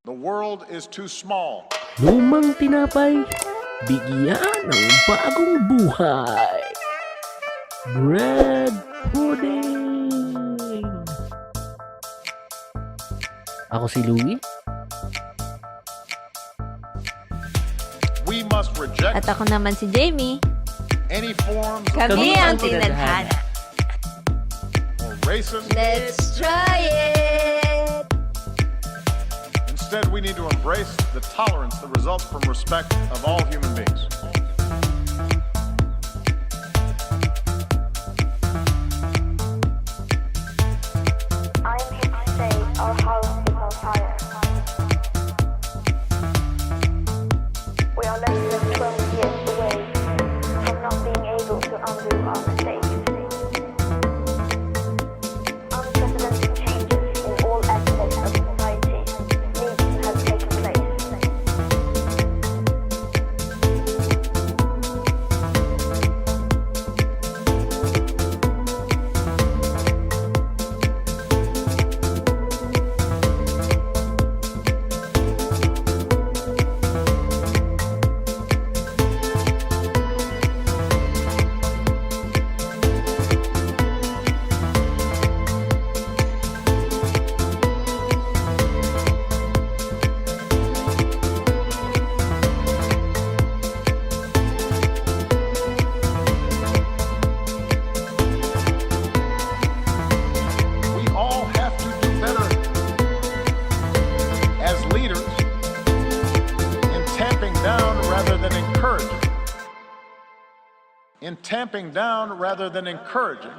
The world is too small. Lumang tinapay, bigyan ng bagong buhay. Bread pudding. Ako si Louie. We must reject At ako naman si Jamie. any forms of Kami ang Tinadhana. Tinadhana. or racism. Let's try it! Instead, we need to embrace the tolerance that results from respect of all human beings. I'm here to say our house is on fire. We are less than 12 years away from not being able to undo our mistakes. Unprecedented changes in all aspects of society need to have taken place. We all have to do better as leaders in tamping down rather than encouraging. In tamping down rather than encouraging